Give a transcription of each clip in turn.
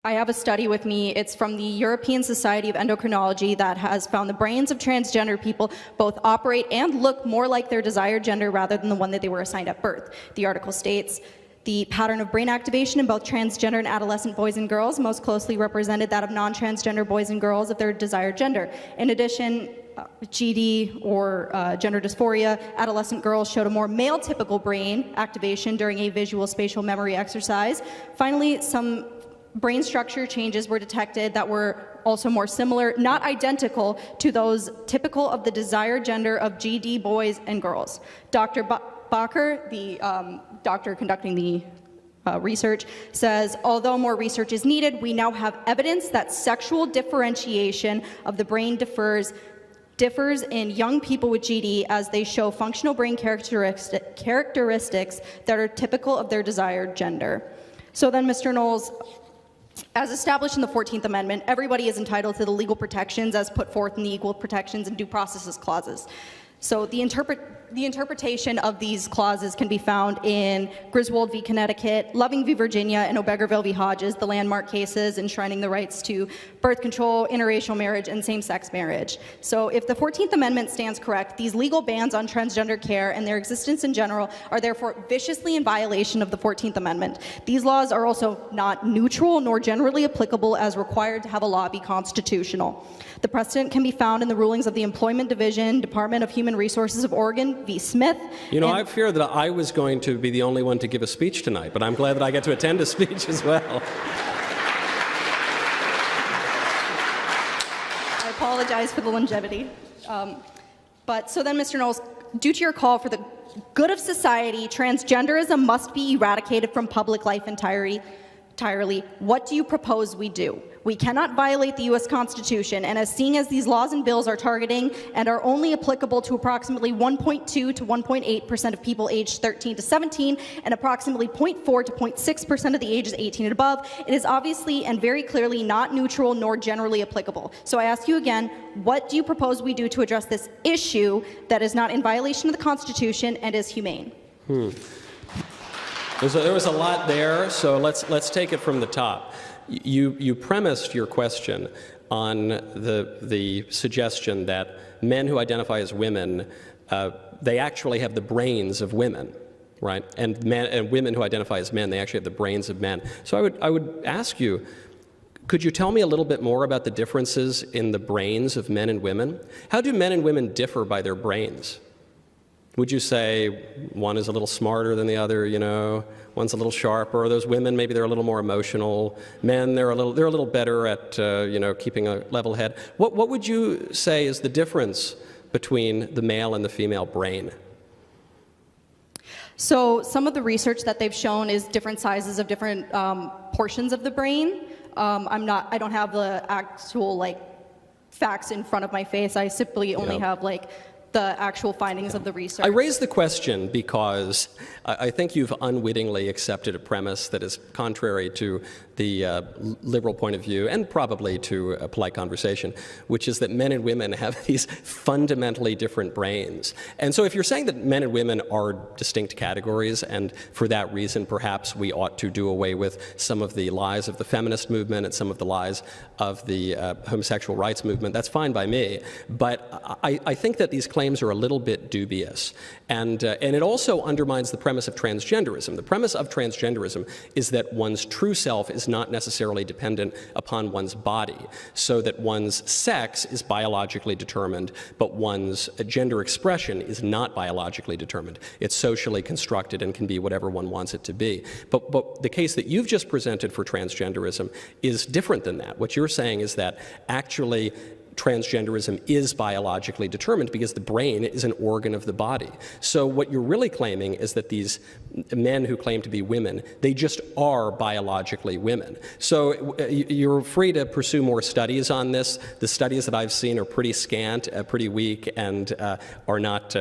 I have a study with me. It's from the European Society of Endocrinology that has found the brains of transgender people both operate and look more like their desired gender rather than the one that they were assigned at birth. The article states, the pattern of brain activation in both transgender and adolescent boys and girls most closely represented that of non-transgender boys and girls of their desired gender. In addition, GD or gender dysphoria, adolescent girls showed a more male-typical brain activation during a visual spatial memory exercise. Finally, some brain structure changes were detected that were also more similar, not identical, to those typical of the desired gender of GD boys and girls. Dr. Bacher, the doctor conducting the research, says, although more research is needed, we now have evidence that sexual differentiation of the brain differs in young people with GD as they show functional brain characteristics that are typical of their desired gender. So then, Mr. Knowles, as established in the 14th Amendment, everybody is entitled to the legal protections as put forth in the Equal Protections and Due Process Clauses. So the interpretation of these clauses can be found in Griswold v. Connecticut, Loving v. Virginia, and Obergerville v. Hodges, the landmark cases enshrining the rights to birth control, interracial marriage, and same-sex marriage. So if the 14th Amendment stands correct, these legal bans on transgender care and their existence in general are therefore viciously in violation of the 14th Amendment. These laws are also not neutral nor generally applicable as required to have a law be constitutional. The precedent can be found in the rulings of the Employment Division, Department of Human Resources of Oregon v. Smith. You know, I fear that I was going to be the only one to give a speech tonight, but I'm glad that I get to attend a speech as well. I apologize for the longevity. But so then, Mr. Knowles, due to your call for the good of society, transgenderism must be eradicated from public life entirely. What do you propose we do? We cannot violate the U.S. Constitution, and as seeing as these laws and bills are targeting and are only applicable to approximately 1.2 to 1.8% of people aged 13 to 17 and approximately 0.4 to 0.6% of the ages 18 and above, it is obviously and very clearly not neutral nor generally applicable. So I ask you again, what do you propose we do to address this issue that is not in violation of the Constitution and is humane? There was a lot there, so let's take it from the top. You premised your question on the suggestion that men who identify as women, they actually have the brains of women, right? And women who identify as men, they actually have the brains of men. So I would ask you, could you tell me a little bit more about the differences in the brains of men and women? How do men and women differ by their brains? Would you say one is a little smarter than the other, you know, one's a little sharper, or those women, maybe they're a little more emotional, men, they're a little better at, you know, keeping a level head. What would you say is the difference between the male and the female brain? So some of the research that they've shown is different sizes of different portions of the brain. I don't have the actual, like, facts in front of my face. I simply only have, like, the actual findings of the research. I raise the question because I think you've unwittingly accepted a premise that is contrary to the liberal point of view and probably to a polite conversation, which is that men and women have these fundamentally different brains. And so if you're saying that men and women are distinct categories, and for that reason perhaps we ought to do away with some of the lies of the feminist movement and some of the lies of the homosexual rights movement, that's fine by me. But I think that these claims are a little bit dubious. And it also undermines the premise of transgenderism. The premise of transgenderism is that one's true self is not necessarily dependent upon one's body, so that one's sex is biologically determined, but one's gender expression is not biologically determined. It's socially constructed and can be whatever one wants it to be. But the case that you've just presented for transgenderism is different than that. What you're saying is that actually transgenderism is biologically determined because the brain is an organ of the body. So what you're really claiming is that these men who claim to be women, they just are biologically women. So you're free to pursue more studies on this. The studies that I've seen are pretty scant, pretty weak, and are not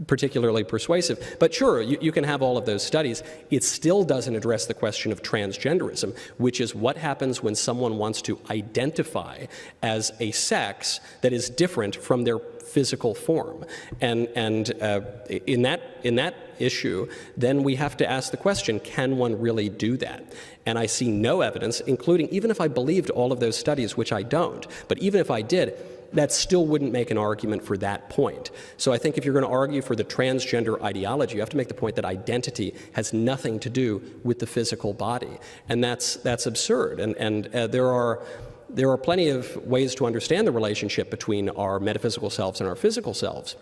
particularly persuasive. But sure, you can have all of those studies. It still doesn't address the question of transgenderism, which is what happens when someone wants to identify as a sex that is different from their physical form. And in that issue, then we have to ask the question, can one really do that? And I see no evidence, including even if I believed all of those studies, which I don't, but even if I did, that still wouldn't make an argument for that point. So I think if you're going to argue for the transgender ideology, you have to make the point that identity has nothing to do with the physical body. And that's absurd. And there are plenty of ways to understand the relationship between our metaphysical selves and our physical selves.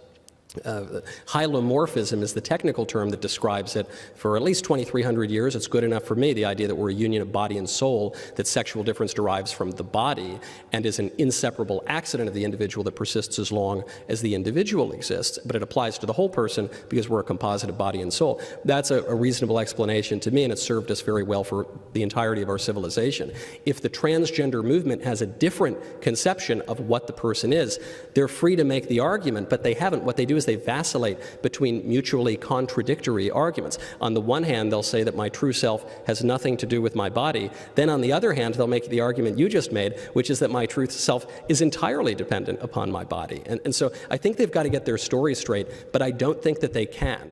Hylomorphism is the technical term that describes it. For at least 2,300 years, it's good enough for me, the idea that we're a union of body and soul, that sexual difference derives from the body and is an inseparable accident of the individual that persists as long as the individual exists, but it applies to the whole person because we're a composite of body and soul. That's a reasonable explanation to me, and it's served us very well for the entirety of our civilization. If the transgender movement has a different conception of what the person is, they're free to make the argument, but they haven't. What they do is they vacillate between mutually contradictory arguments. On the one hand, they'll say that my true self has nothing to do with my body. Then on the other hand, they'll make the argument you just made, which is that my true self is entirely dependent upon my body. And so I think they've got to get their story straight, but I don't think that they can.